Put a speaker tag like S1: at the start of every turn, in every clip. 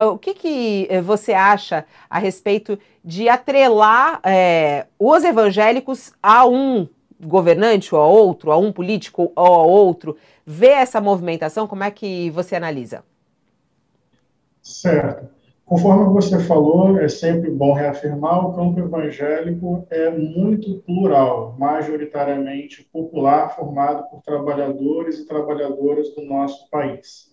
S1: O que você acha a respeito de atrelar os evangélicos a um governante ou a outro, a um político ou a outro? Ver essa movimentação, como é que você analisa?
S2: Certo. Conforme você falou, é sempre bom reafirmar, o campo evangélico é muito plural, majoritariamente popular, formado por trabalhadores e trabalhadoras do nosso país.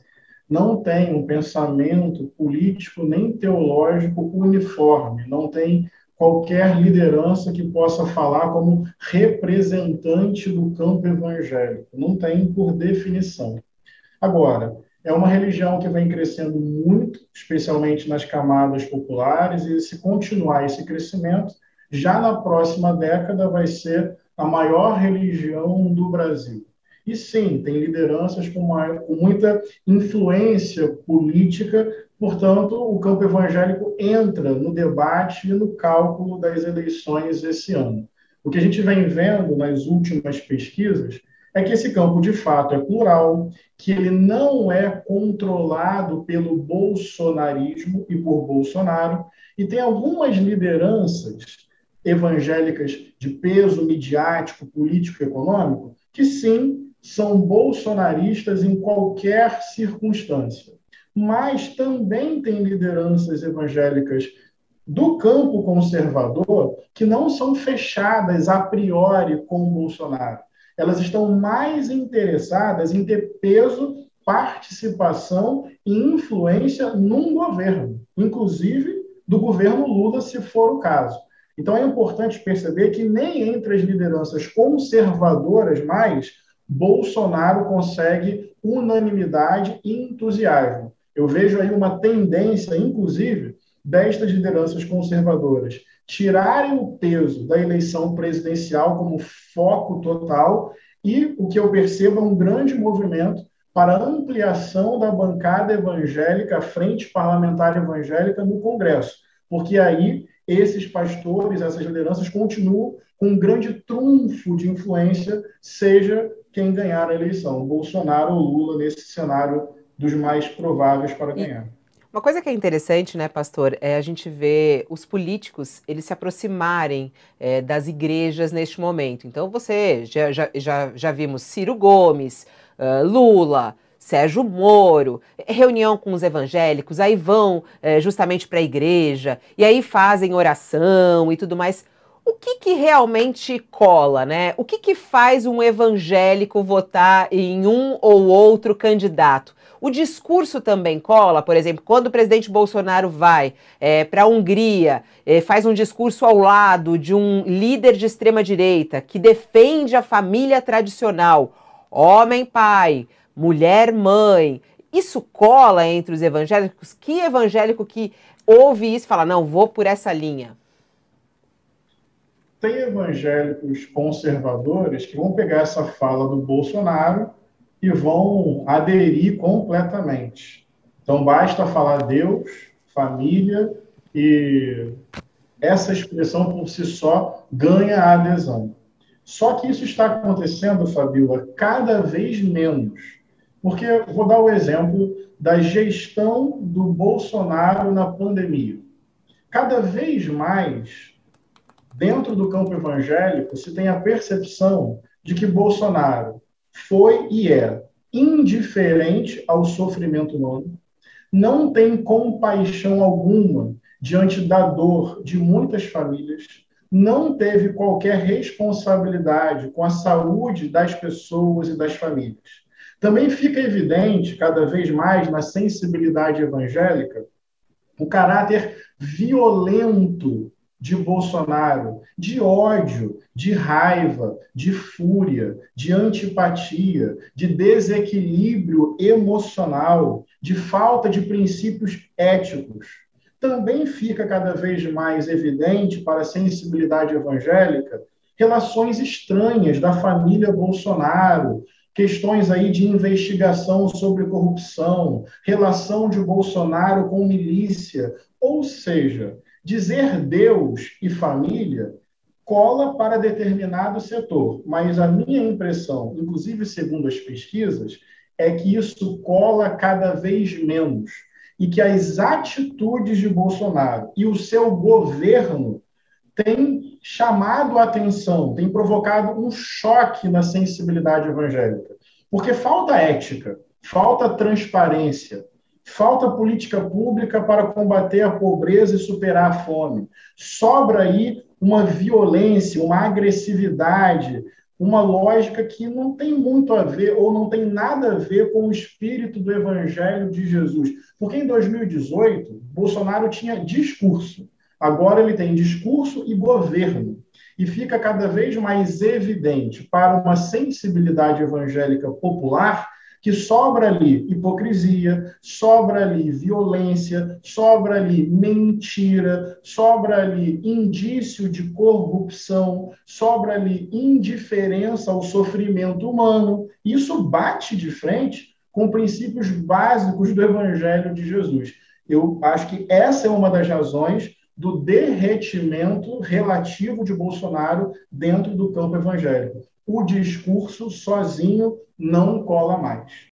S2: Não tem um pensamento político nem teológico uniforme, não tem qualquer liderança que possa falar como representante do campo evangélico, não tem por definição. Agora, é uma religião que vem crescendo muito, especialmente nas camadas populares, e se continuar esse crescimento, já na próxima década vai ser a maior religião do Brasil. E sim, tem lideranças com muita influência política, portanto, o campo evangélico entra no debate e no cálculo das eleições esse ano. O que a gente vem vendo nas últimas pesquisas é que esse campo, de fato, é plural, que ele não é controlado pelo bolsonarismo e por Bolsonaro, e tem algumas lideranças evangélicas de peso midiático, político, econômico, que sim, são bolsonaristas em qualquer circunstância. Mas também tem lideranças evangélicas do campo conservador que não são fechadas a priori com o Bolsonaro. Elas estão mais interessadas em ter peso, participação e influência num governo, inclusive do governo Lula, se for o caso. Então é importante perceber que nem entre as lideranças conservadoras mais Bolsonaro consegue unanimidade e entusiasmo. Eu vejo aí uma tendência, inclusive, destas lideranças conservadoras tirarem o peso da eleição presidencial como foco total e o que eu percebo é um grande movimento para a ampliação da bancada evangélica, a frente parlamentar evangélica no Congresso, porque aí esses pastores, essas lideranças continuam com um grande trunfo de influência, seja quem ganhar a eleição, Bolsonaro ou Lula, nesse cenário dos mais prováveis para
S1: E
S2: ganhar.
S1: uma coisa que é interessante, né, pastor, é a gente ver os políticos eles se aproximarem das igrejas neste momento. Então você já vimos Ciro Gomes, Lula, Sérgio Moro, reunião com os evangélicos, aí vão justamente para a igreja e aí fazem oração e tudo mais. O que realmente cola, né? O que faz um evangélico votar em um ou outro candidato? O discurso também cola, por exemplo, quando o presidente Bolsonaro vai para a Hungria, faz um discurso ao lado de um líder de extrema-direita que defende a família tradicional, homem pai, mulher mãe. Isso cola entre os evangélicos? Que evangélico que ouve isso e fala, não, vou por essa linha?
S2: Tem evangélicos conservadores que vão pegar essa fala do Bolsonaro e vão aderir completamente. Então, basta falar Deus, família, e essa expressão por si só ganha a adesão. Só que isso está acontecendo, Fabíola, cada vez menos. Porque vou dar o exemplo da gestão do Bolsonaro na pandemia. Cada vez mais dentro do campo evangélico, se tem a percepção de que Bolsonaro foi e é indiferente ao sofrimento humano, não tem compaixão alguma diante da dor de muitas famílias, não teve qualquer responsabilidade com a saúde das pessoas e das famílias. Também fica evidente, cada vez mais, na sensibilidade evangélica, o caráter violento de Bolsonaro, de ódio, de raiva, de fúria, de antipatia, de desequilíbrio emocional, de falta de princípios éticos. Também fica cada vez mais evidente para a sensibilidade evangélica relações estranhas da família Bolsonaro, questões aí de investigação sobre corrupção, relação de Bolsonaro com milícia, ou seja, dizer Deus e família cola para determinado setor, mas a minha impressão, inclusive segundo as pesquisas, é que isso cola cada vez menos. e que as atitudes de Bolsonaro e o seu governo têm chamado a atenção, têm provocado um choque na sensibilidade evangélica. Porque falta ética, falta transparência, falta política pública para combater a pobreza e superar a fome. Sobra aí uma violência, uma agressividade, uma lógica que não tem muito a ver ou não tem nada a ver com o espírito do Evangelho de Jesus. Porque em 2018, Bolsonaro tinha discurso. Agora ele tem discurso e governo. E fica cada vez mais evidente para uma sensibilidade evangélica popular que sobra ali hipocrisia, sobra ali violência, sobra ali mentira, sobra ali indício de corrupção, sobra ali indiferença ao sofrimento humano. Isso bate de frente com princípios básicos do Evangelho de Jesus. Eu acho que essa é uma das razões do derretimento relativo de Bolsonaro dentro do campo evangélico. O discurso sozinho não cola mais.